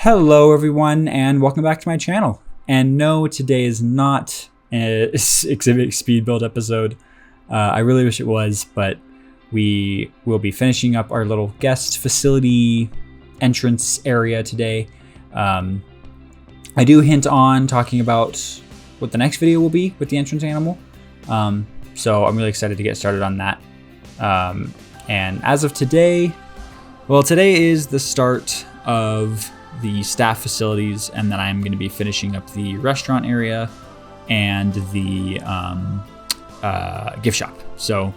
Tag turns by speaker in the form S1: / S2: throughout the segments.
S1: Hello everyone and welcome back to my channel. And no, today is not an exhibit speed build episode. I really wish it was, but we will be finishing up our little guest facility entrance area today. I do hint on talking about what the next video will be with the entrance animal. So I'm really excited to get started on that. And as of today, well, today is the start of the staff facilities, and then I'm going to be finishing up the restaurant area and the gift shop. So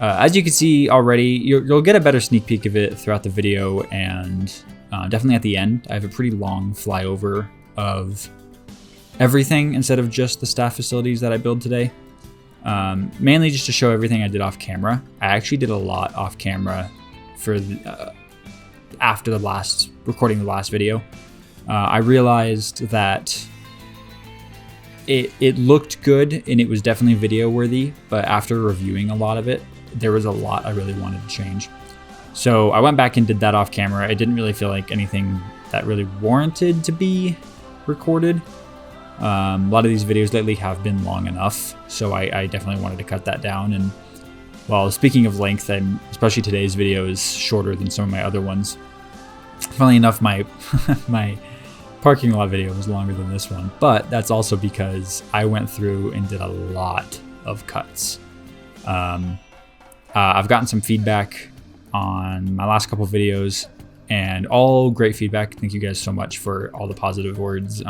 S1: as you can see already, you'll get a better sneak peek of it throughout the video, and definitely at the end. I have a pretty long flyover of everything instead of just the staff facilities that I build today. Mainly just to show everything I did off camera. I actually did a lot off camera for after recording the last video. I realized that it looked good and it was definitely video worthy, but after reviewing a lot of it, there was a lot I really wanted to change. So I went back and did that off camera. I didn't really feel like anything that really warranted to be recorded. A lot of these videos lately have been long enough, so I definitely wanted to cut that down. And well, speaking of length, especially today's video is shorter than some of my other ones. Funnily enough, my my parking lot video was longer than this one, but that's also because I went through and did a lot of cuts. I've gotten some feedback on my last couple videos, and all great feedback. Thank you guys so much for all the positive words.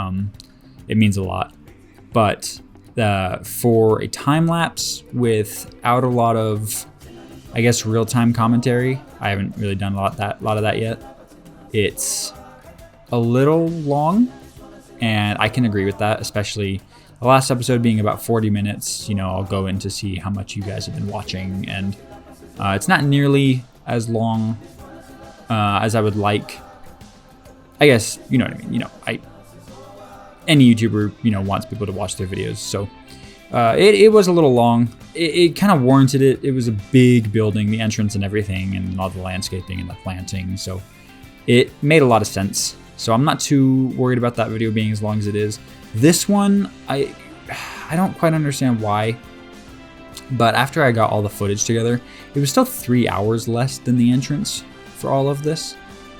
S1: It means a lot. But for a time lapse without a lot of, I guess, real-time commentary, I haven't really done a lot of that yet. It's a little long, and I can agree with that, especially the last episode being about 40 minutes. You know, I'll go in to see how much you guys have been watching, and it's not nearly as long as I would like. I guess, you know what I mean. You know, any YouTuber, you know, wants people to watch their videos, so it was a little long. It kind of warranted it. It was a big building, the entrance and everything, and all the landscaping and the planting, so it made a lot of sense. So I'm not too worried about that video being as long as it is. This one, I don't quite understand why, but after I got all the footage together, it was still 3 hours less than the entrance for all of this.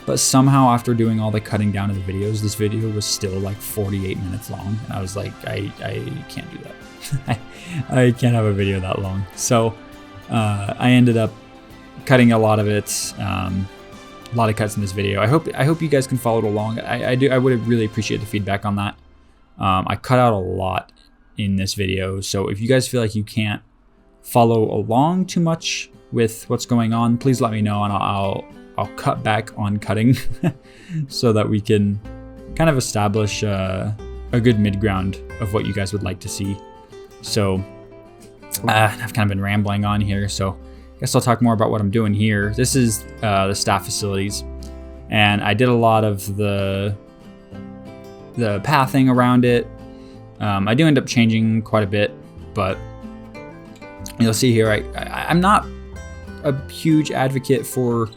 S1: But somehow after doing all the cutting down of the videos, this video was still like 48 minutes long. And I was like, I can't do that. I can't have a video that long. So I ended up cutting a lot of it. A lot of cuts in this video. I hope you guys can follow it along. I would really appreciate the feedback on that. I cut out a lot in this video, so if you guys feel like you can't follow along too much with what's going on, please let me know, and I'll cut back on cutting so that we can kind of establish a good mid-ground of what you guys would like to see. So I've kind of been rambling on here, so I guess I'll talk more about what I'm doing here. This is the staff facilities, and I did a lot of the pathing around it. I do end up changing quite a bit, but you'll see here I'm not a huge advocate for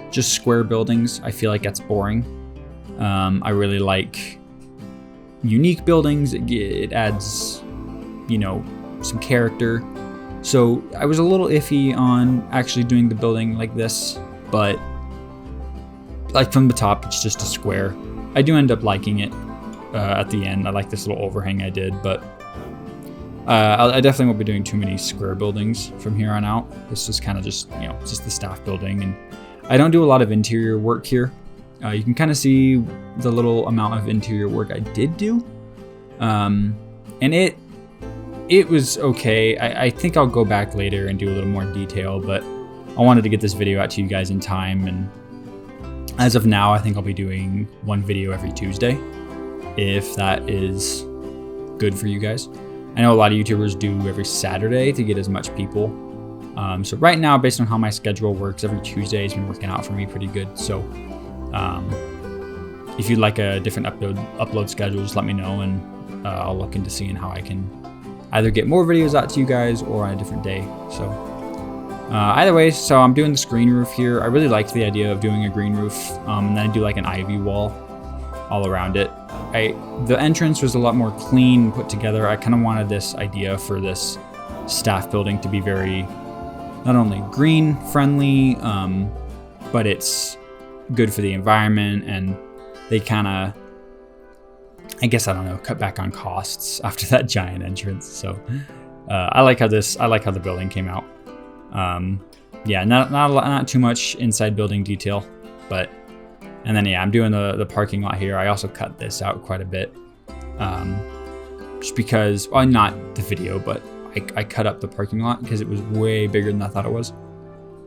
S1: just square buildings. I feel like that's boring. I really like unique buildings. It adds, you know, some character. So I was a little iffy on actually doing the building like this, but like from the top, it's just a square. I do end up liking it at the end. I like this little overhang I did, but I definitely won't be doing too many square buildings from here on out. This is kind of just, you know, just the staff building, and I don't do a lot of interior work here. You can kind of see the little amount of interior work I did do, and it was okay. I think I'll go back later and do a little more detail, but I wanted to get this video out to you guys in time, and as of now, I think I'll be doing one video every Tuesday, if that is good for you guys. I know a lot of YouTubers do every Saturday to get as much people. So right now, based on how my schedule works, every Tuesday has been working out for me pretty good. So if you'd like a different upload schedule, just let me know, and I'll look into seeing how I can either get more videos out to you guys or on a different day. So either way, so I'm doing the screen roof here. I really liked the idea of doing a green roof, and then I do like an ivy wall. all around it. The entrance was a lot more clean, put together. I kind of wanted this idea for this staff building to be very, not only green friendly, but it's good for the environment, and they kind of, I guess, I don't know, cut back on costs after that giant entrance. So I like how the building came out. Yeah, not too much inside building detail, but, and then yeah, I'm doing the parking lot here. I also cut this out quite a bit, just because, well, not the video, but I cut up the parking lot because it was way bigger than I thought it was,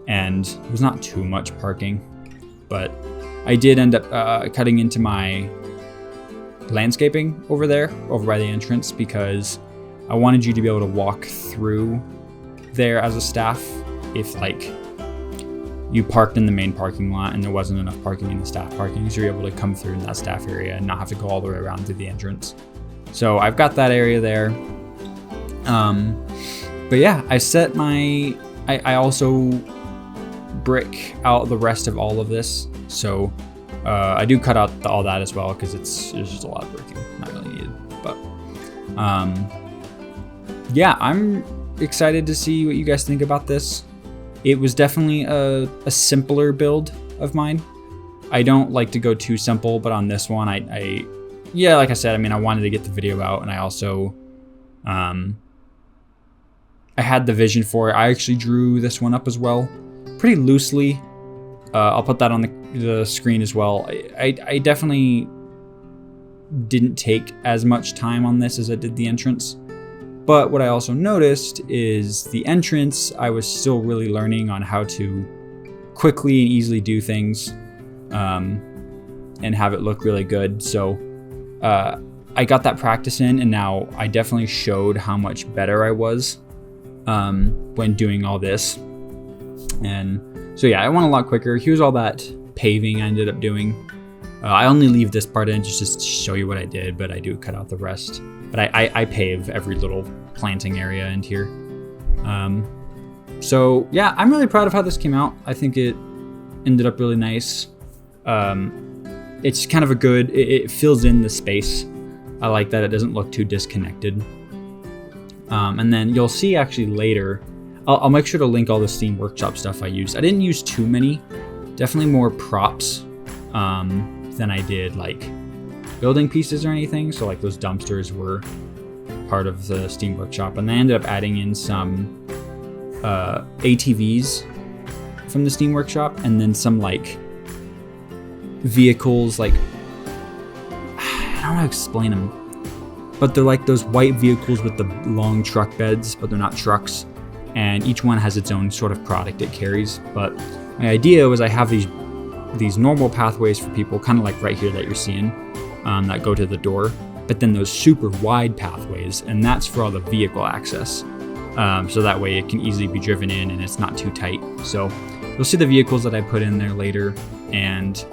S1: and it was not too much parking, but I did end up cutting into my landscaping over by the entrance, because I wanted you to be able to walk through there as a staff if like you parked in the main parking lot and there wasn't enough parking in the staff parking, so you're able to come through in that staff area and not have to go all the way around through the entrance. So I've got that area there. But yeah, I also brick out the rest of all of this. So I do cut out all that as well, because it's just a lot of bricking, not really needed. But yeah, I'm excited to see what you guys think about this. It was definitely a simpler build of mine. I don't like to go too simple, but on this one, yeah, like I said, I mean, I wanted to get the video out, and I also, I had the vision for it. I actually drew this one up as well, pretty loosely. I'll put that on the screen as well. I definitely didn't take as much time on this as I did the entrance. But what I also noticed is the entrance, I was still really learning on how to quickly and easily do things, and have it look really good. So I got that practice in, and now I definitely showed how much better I was when doing all this. And so yeah, I went a lot quicker. Here's all that paving I ended up doing. I only leave this part in just to show you what I did, but I do cut out the rest. But I pave every little planting area in here. So yeah, I'm really proud of how this came out. I think it ended up really nice. It's kind of it fills in the space. I like that it doesn't look too disconnected. And then you'll see actually later, I'll make sure to link all the Steam Workshop stuff I used. I didn't use too many, definitely more props than I did like building pieces or anything. So like those dumpsters were part of the Steam Workshop, and I ended up adding in some ATVs from the Steam Workshop, and then some like vehicles, like, I don't know how to explain them, but they're like those white vehicles with the long truck beds, but they're not trucks, and each one has its own sort of product it carries. But my idea was I have these normal pathways for people, kind of like right here that you're seeing, that go to the door, but then those super wide pathways, and that's for all the vehicle access. So that way it can easily be driven in and it's not too tight. So you'll see the vehicles that I put in there later, and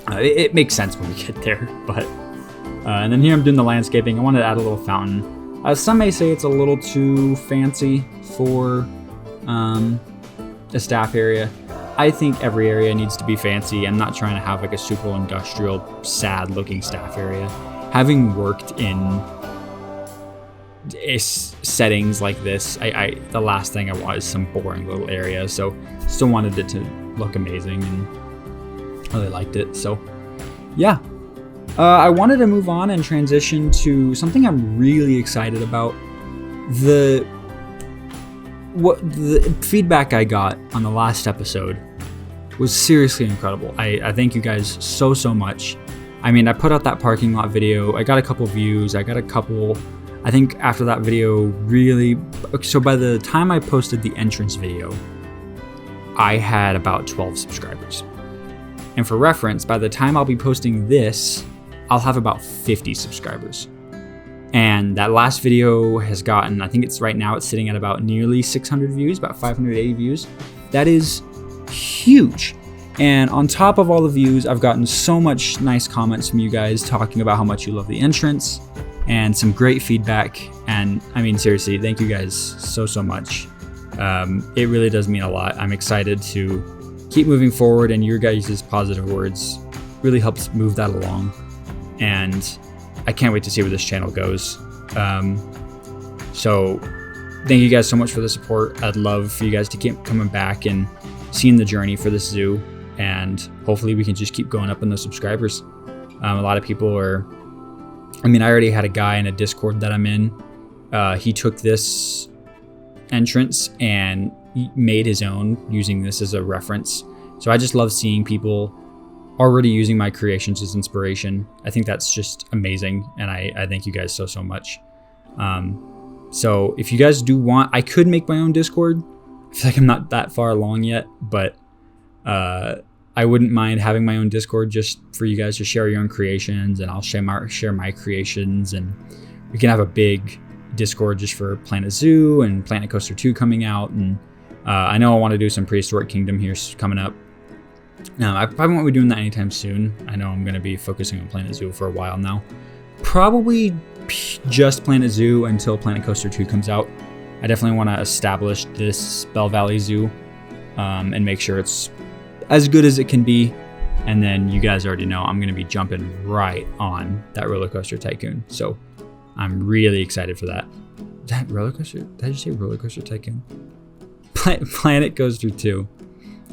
S1: it makes sense when we get there. But and then here I'm doing the landscaping. I wanted to add a little fountain. Some may say it's a little too fancy for a staff area. I think every area needs to be fancy. I'm not trying to have like a super industrial, sad looking staff area. Having worked in settings like this, the last thing I want is some boring little area. So still wanted it to look amazing, and really liked it. So yeah, I wanted to move on and transition to something I'm really excited about. The feedback I got on the last episode was seriously incredible. I thank you guys so much. I mean, I put out that parking lot video. I got a couple views. I think after that video, really, so by the time I posted the entrance video, I had about 12 subscribers. And for reference, by the time I'll be posting this, I'll have about 50 subscribers. And that last video has gotten, I think it's right now, it's sitting at about nearly 600 views, about 580 views. That is huge. And on top of all the views, I've gotten so much nice comments from you guys talking about how much you love the entrance, and some great feedback. And I mean, seriously, thank you guys so much. It really does mean a lot. I'm excited to keep moving forward, and your guys' positive words really helps move that along. and I can't wait to see where this channel goes. So thank you guys so much for the support. I'd love for you guys to keep coming back and seeing the journey for this zoo, and hopefully we can just keep going up in those subscribers. A lot of people are, I mean, I already had a guy in a Discord that I'm in. He took this entrance and made his own using this as a reference. So I just love seeing people already using my creations as inspiration. I think that's just amazing, and I thank you guys so much. So if you guys do want, I could make my own Discord. I feel like I'm not that far along yet, but I wouldn't mind having my own Discord just for you guys to share your own creations, and I'll share my creations, and we can have a big Discord just for Planet Zoo and Planet Coaster 2 coming out. And I know I want to do some Prehistoric Kingdom here coming up. I probably won't be doing that anytime soon. I know I'm going to be focusing on Planet Zoo for a while now. Probably just Planet Zoo until Planet Coaster 2 comes out. I definitely want to establish this Bell Valley Zoo and make sure it's as good as it can be. And then you guys already know I'm going to be jumping right on that Roller Coaster Tycoon. So I'm really excited for that. Is that Roller Coaster? Did I just say Roller Coaster Tycoon? Planet Coaster 2.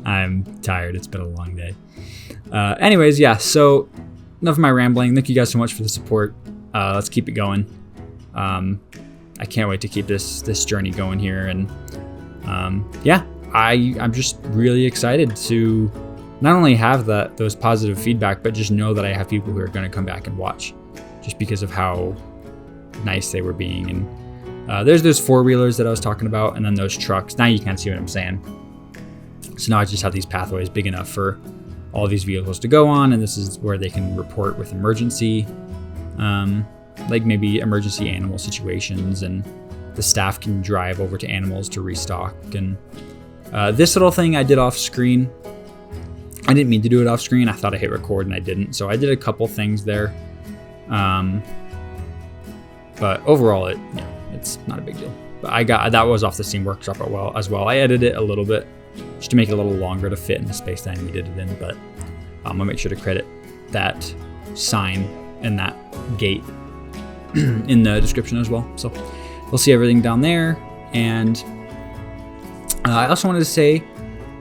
S1: I'm tired. It's been a long day. Anyways, yeah, so enough of my rambling. Thank you guys so much for the support. Let's keep it going. I can't wait to keep this journey going here. And yeah, I'm just really excited to not only have those positive feedback, but just know that I have people who are going to come back and watch just because of how nice they were being. And there's those four-wheelers that I was talking about, and then those trucks. Now you can't see what I'm saying. So now I just have these pathways big enough for all these vehicles to go on, and this is where they can report with emergency, like maybe emergency animal situations, and the staff can drive over to animals to restock. And this little thing I did off screen. I didn't mean to do it off screen. I thought I hit record and I didn't. So I did a couple things there. But overall, it's not a big deal. But that was off the Steam Workshop as well. I edited it a little bit just to make it a little longer to fit in the space that I needed it in. But I'll make sure to credit that sign and that gate in the description as well. So we'll see everything down there. And I also wanted to say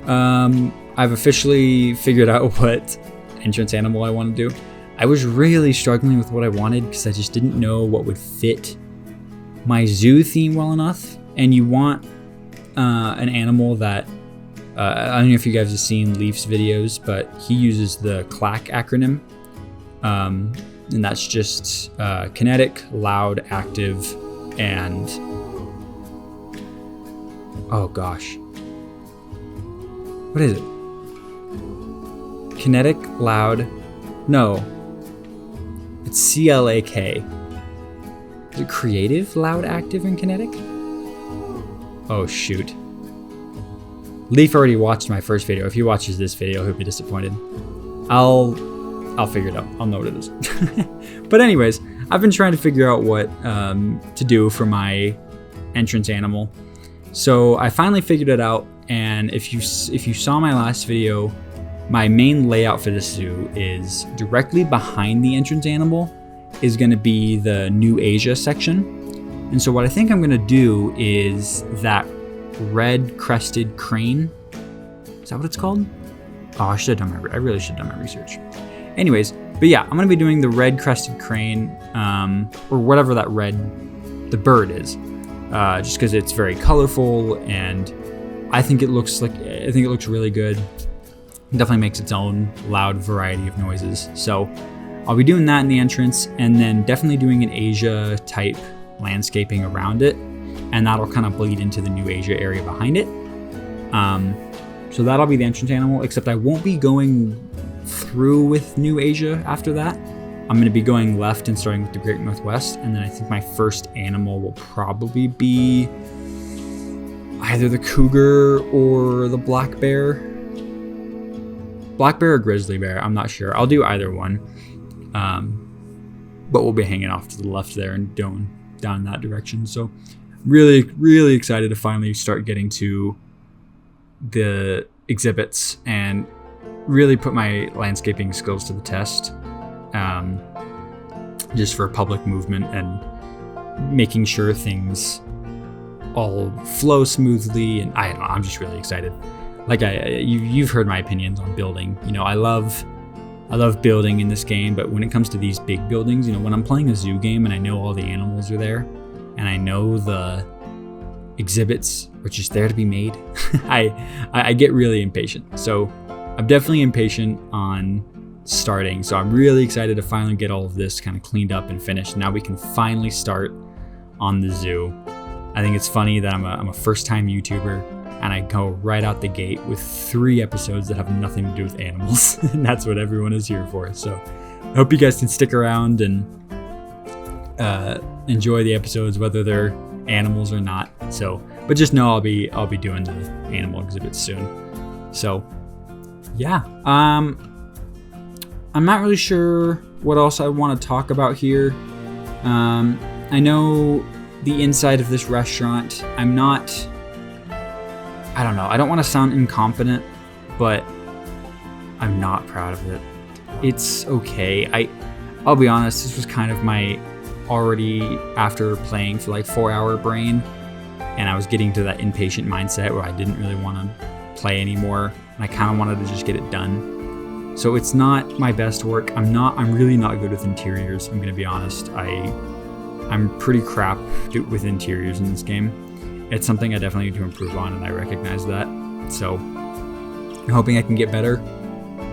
S1: I've officially figured out what entrance animal I want to do. I was really struggling with what I wanted because I just didn't know what would fit my zoo theme well enough. And you want an animal that I don't know if you guys have seen Leaf's videos, but he uses the CLAC acronym, and that's just kinetic, loud, active, and oh gosh, what is it? Kinetic, loud, no, it's CLAK. Is it creative, loud, active, and kinetic? Oh shoot. Leaf already watched my first video. If he watches this video, he'll be disappointed. I'll figure it out. I'll know what it is. But anyways, I've been trying to figure out what to do for my entrance animal. So I finally figured it out. And if you saw my last video, my main layout for this zoo is directly behind the entrance animal is going to be the New Asia section. And so what I think I'm going to do is that red crested crane. Is that what it's called? Oh, I really should have done my research. Anyways, but yeah, I'm going to be doing the red crested crane, or whatever the bird is, just because it's very colorful and I think it looks really good. It definitely makes its own loud variety of noises. So I'll be doing that in the entrance, and then definitely doing an Asia type landscaping around it, and that'll kind of bleed into the New Asia area behind it. So that'll be the entrance animal, except I won't be going through with New Asia after that. I'm going to be going left and starting with the Great Northwest, and then I think my first animal will probably be either the cougar or the black bear. Black bear or grizzly bear, I'm not sure. I'll do either one. But we'll be hanging off to the left there and going down that direction. So really, really excited to finally start getting to the exhibits and really put my landscaping skills to the test. just for public movement and making sure things all flow smoothly. And I don't know, I'm just really excited. Like you've heard my opinions on building. You know, I love building in this game, but when it comes to these big buildings, you know, when I'm playing a zoo game and I know all the animals are there and I know the exhibits are just there to be made, I get really impatient. So I'm definitely impatient on starting. So I'm really excited to finally get all of this kind of cleaned up and finished. Now we can finally start on the zoo. I think it's funny that I'm a first-time YouTuber and I go right out the gate with 3 episodes that have nothing to do with animals. And that's what everyone is here for. So I hope you guys can stick around and enjoy the episodes, whether they're animals or not. So, but just know I'll be doing the animal exhibits soon. So yeah, I'm not really sure what else I want to talk about here. I know the inside of this restaurant, I don't know, I don't want to sound incompetent, but I'm not proud of it. It's okay. I'll be honest, this was kind of my already after playing for like 4-hour brain, and I was getting to that impatient mindset where I didn't really want to play anymore, and I kind of wanted to just get it done. So it's not my best work. I'm really not good with interiors. I'm gonna be honest. I'm pretty crap with interiors in this game. It's something I definitely need to improve on, and I recognize that. So I'm hoping I can get better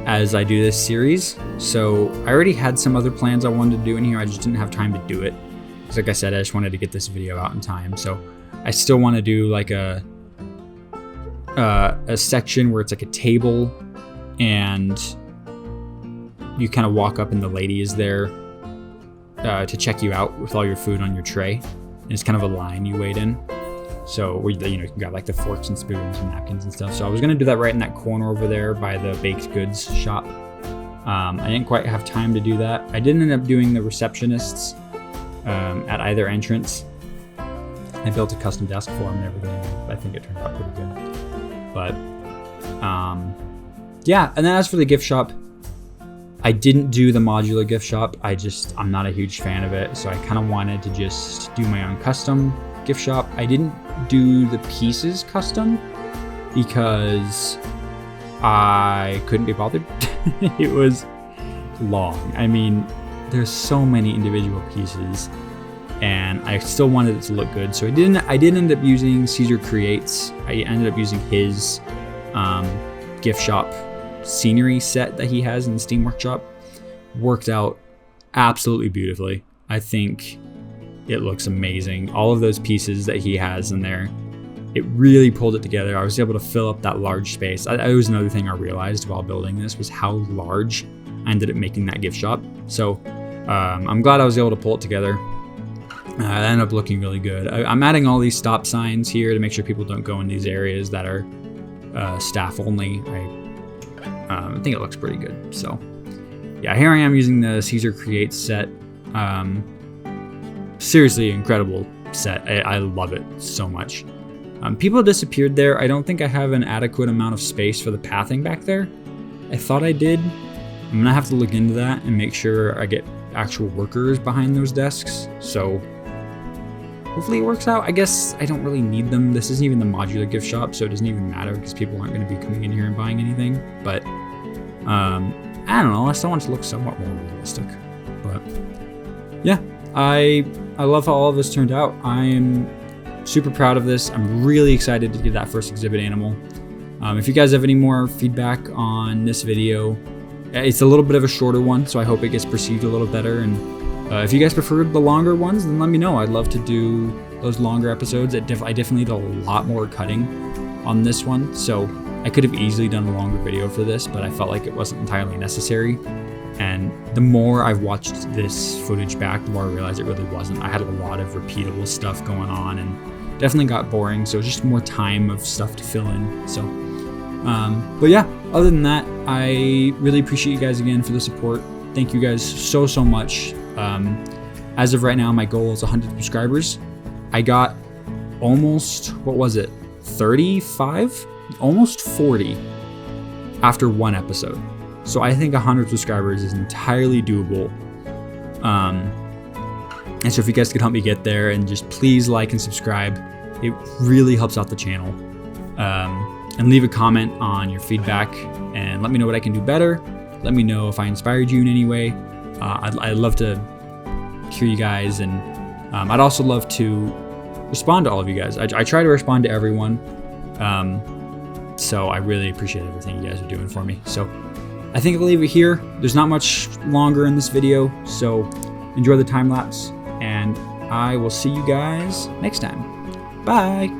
S1: as I do this series. So I already had some other plans I wanted to do in here. I just didn't have time to do it. Because like I said, I just wanted to get this video out in time. So I still want to do like a section where it's like a table and you kind of walk up and the lady is there to check you out with all your food on your tray. And it's kind of a line you wait in. So where you can grab like the forks and spoons and napkins and stuff. So I was gonna do that right in that corner over there by the baked goods shop. I didn't quite have time to do that. I did end up doing the receptionists at either entrance. I built a custom desk for them and everything. I think it turned out pretty good. But yeah, and then as for the gift shop, I didn't do the modular gift shop. I'm not a huge fan of it. So I kind of wanted to just do my own custom gift shop. I didn't do the pieces custom because I couldn't be bothered. It was long. I mean, there's so many individual pieces and I still wanted it to look good. So I did end up using Caesar Creates. I ended up using his gift shop scenery set that he has in the Steam Workshop. Worked out absolutely beautifully. I think it looks amazing. All of those pieces that he has in there, it really pulled it together. I was able to fill up that large space. That was another thing I realized while building this was how large I ended up making that gift shop. So I'm glad I was able to pull it together. It ended up looking really good. I'm adding all these stop signs here to make sure people don't go in these areas that are staff only. I think it looks pretty good. So yeah, here I am using the Caesar Creates set. Seriously incredible set. I love it so much. People disappeared there. I don't think I have an adequate amount of space for the pathing back there. I thought I did. I'm gonna have to look into that and make sure I get actual workers behind those desks. So hopefully it works out. I guess I don't really need them. This isn't even the modular gift shop, so it doesn't even matter because people aren't gonna be coming in here and buying anything. But I don't know. I still want it to look somewhat more realistic. But yeah. I love how all of this turned out. I am super proud of this. I'm really excited to get that first exhibit animal. If you guys have any more feedback on this video, it's a little bit of a shorter one, so I hope it gets perceived a little better. And if you guys prefer the longer ones, then let me know. I'd love to do those longer episodes. I definitely did a lot more cutting on this one, so I could have easily done a longer video for this, but I felt like it wasn't entirely necessary. And the more I've watched this footage back, the more I realized it really wasn't. I had a lot of repeatable stuff going on and definitely got boring. So just more time of stuff to fill in. So, but yeah, other than that, I really appreciate you guys again for the support. Thank you guys so much. As of right now, my goal is 100 subscribers. I got almost, 35? Almost 40 after one episode. So I think 100 subscribers is entirely doable. And so if you guys could help me get there, and just please like and subscribe, it really helps out the channel. And leave a comment on your feedback and let me know what I can do better. Let me know if I inspired you in any way. I'd love to hear you guys, and I'd also love to respond to all of you guys. I try to respond to everyone. So I really appreciate everything you guys are doing for me. So I think I'll leave it here. There's not much longer in this video, so enjoy the time lapse, and I will see you guys next time. Bye.